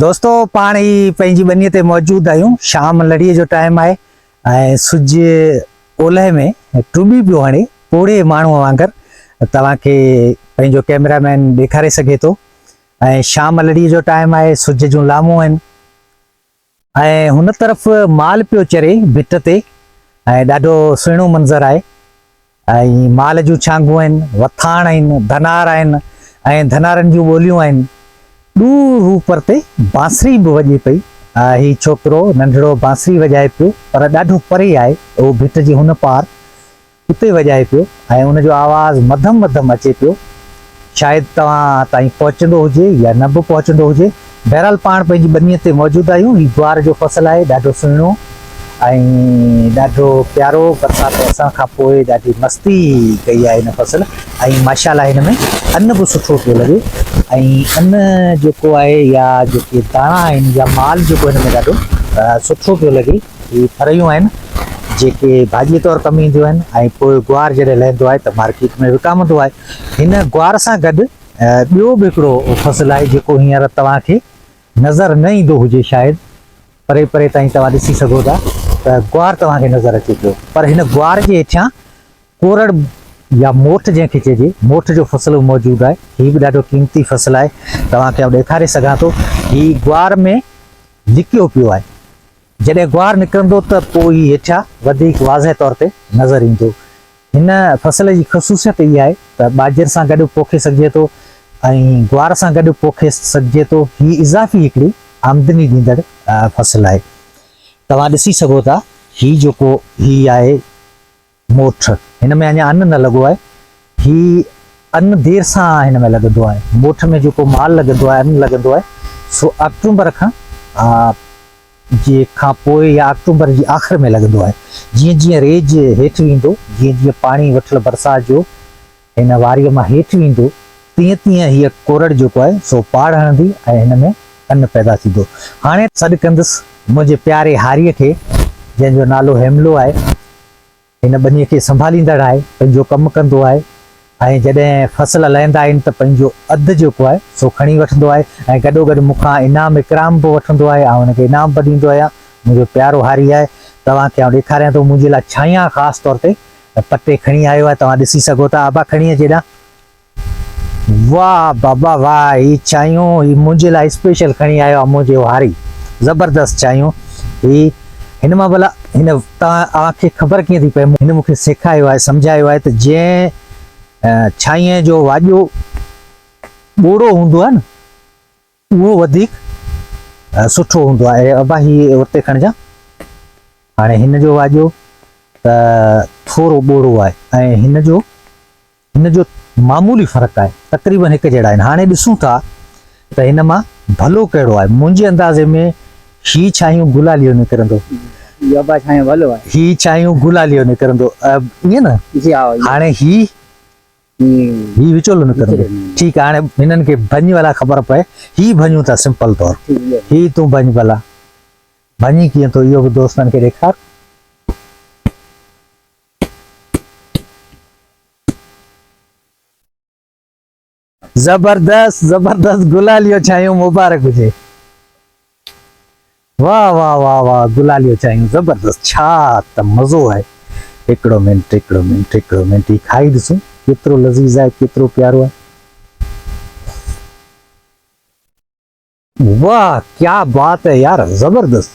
दोस्तों पाण ही पंहिंजी ॿनीअ ते मौजूद आहियूं। शाम लड़ीअ जो टाइम आहे ऐं सिज ओलह में टुॿी पियो हणे पोड़े माण्हूअ वांगुरु तव्हांखे पंहिंजो कैमरामैन ॾेखारे सघे थो। ऐं शाम लड़ीअ जो टाइम आहे, सिज जूं लामूं आहिनि ऐं हुन तरफ़ माल पियो चरे भिट ते ऐं ॾाढो सुहिणो मंज़र आहे। ऐं माल जूं छांगूं आहिनि, वथाण आहिनि, धनार आहिनि ऐं धनारनि जूं ॿोलियूं आहिनि। दूर ऊपर ते बांसुरी बि वॼे पई। ही छोकिरो नंढड़ो बांसुरी वॼाए पियो, पर ॾाढो परे आहे, उहो भिट जी हुन पार उते वॼाए पियो ऐं उनजो आवाज़ मधम मधम अचे पियो। शायदि तव्हां ताईं पहुचंदो हुजे या न बि पहुचंदो हुजे। बहरहाल पाण पंहिंजी ॿनीअ ते मौजूदु आहियूं। ही ग्वार जो फ़सुलु आहे, ॾाढो सुहिणो ऐं ॾाढो प्यारो। बरसाति अचण खां पोइ ॾाढी मस्ती कई आहे हिन फ़सुलु ऐं माशाल्लाह हिन में अन्न बि सुठो पियो लॻे। ऐं अन्न जेको आहे या जेके दाणा आहिनि या माल जेको हिन में ॾाढो सुठो पियो लॻे। ही फरियूं आहिनि जेके भाॼीअ तौरु कमु ईंदियूं आहिनि ऐं पोइ ग्वार जॾहिं लहंदो आहे त मार्केट में विकामंदो आहे। हिन ग्वार सां गॾु ॿियो बि हिकिड़ो फ़सुलु आहे जेको हींअर तव्हांखे नज़र न ईंदो हुजे, शायदि परे परे ताईं तव्हां ॾिसी सघो था त ग्वार तव्हांखे नज़र अचे पियो। पर हिन ग्वार जे हेठियां कोरड़ या मोठ जंहिंखे चइजे, मोठ जो फ़सुलु मौजूदु आहे। हीउ बि ॾाढो क़ीमती फ़सुलु आहे, तव्हांखे आउं ॾेखारे सघां थो। हीउ ग्वार में लिकियो पियो आहे। जॾहिं ग्वार निकिरंदो त पोइ ही हेठियां वधीक वाज़ह तौर ते नज़र ईंदो। हिन फ़सुल जी ख़ुसूसियत इहा आहे त ॿाजर सां गॾु पोखे सघिजे थो ऐं ग्वार सां गॾु पोखे सघिजे थो। ही इज़ाफ़ी हिकिड़ी आमदनी ॾींदड़ फ़सुलु आहे। तव्हां ॾिसी सघो था, ही जेको ही आहे मोठ, हिन में अञा अन्न न लॻो आहे। ही अन्न देरि सां हिन में लॻंदो आहे। मोठ में जेको माल लॻंदो आहे, अन्न लॻंदो आहे, सो अक्टूबर खां पोइ या अक्टूबर जी आख़िर में लॻंदो आहे। जीअं जीअं रेज हेठि वेंदो, जीअं जीअं पाणी वठल बरसाति जो हिन वारीअ मां हेठि वेंदो, तीअं तीअं हीअ कोरड़ जेको आहे सो पाड़ हणंदी ऐं हिन में अन्न पैदा थींदो। हाणे सॾु कंदुसि मुंहिंजे प्यारे हारीअ खे, जंहिंजो नालो हेमलो आहे। हिन ॿनीअ खे संभालींदड़ आहे, पंहिंजो कमु कंदो आहे ऐं जॾहिं फ़सुल लहंदा आहिनि त पंहिंजो अधु जेको आहे सो खणी वठंदो आहे ऐं गॾोगॾु मूंखां इनाम इकराम बि वठंदो आहे ऐं हुनखे इनाम बि ॾींदो आहियां। मुंहिंजो प्यारो हारी आहे। तव्हांखे आउं ॾेखारियां थो, मुंहिंजे लाइ छायां ख़ासि तौर ते पटे खणी आयो आहे, तव्हां ॾिसी सघो था। आबा खणी अचे ॾांहुं। वाह बाबा वाह, ही चांहियूं ही मुंहिंजे लाइ स्पेशल खणी आयो आहे मुंहिंजो हारी। ज़बरदस्त चांहियूं। ही हिन मां भला हिन तव्हांखे ख़बर कीअं थी पए? हिन मूंखे सेखारियो आहे, सम्झायो आहे त जंहिं छाईअ जो वाॼो ॿोड़ो हूंदो आहे न, उहो वधीक सुठो हूंदो आहे। अबा ही उते खणिजां। हाणे हिन जो वाॼो त थोरो ॿोड़ो आहे ऐं हिन जो मामूली फ़र्क़ु आहे, तक़रीबन हिकु जहिड़ा आहिनि। हाणे ॾिसूं था त हिन मां भलो कहिड़ो आहे। मुंहिंजे अंदाज़े में ही छायूं गुलालियो निकिरंदो, ही छायूं गुलालियो निकिरंदो, ईअं न? हाणे ही विचोलो निकिरंदो। ठीकु आहे, हाणे हिननि खे भञ वाला ख़बर पए। ही भञूं था सिंपल तौर। ही तूं भञ भला, भञी कीअं थो इहो बि दोस्तनि खे ॾेखार। ज़बरदस्त ज़बरदस्त गुलालियो छायूं मुबारक हुजे। वाह वाह वाह वाह, गुलालियो चांहियूं ज़बरदस्त। छा त मज़ो आहे। हिकिड़ो मिंट ही खाई ॾिसूं केतिरो लज़ीज़ आहे, केतिरो प्यारो आहे। वाह क्या बात है यार, ज़बरदस्त।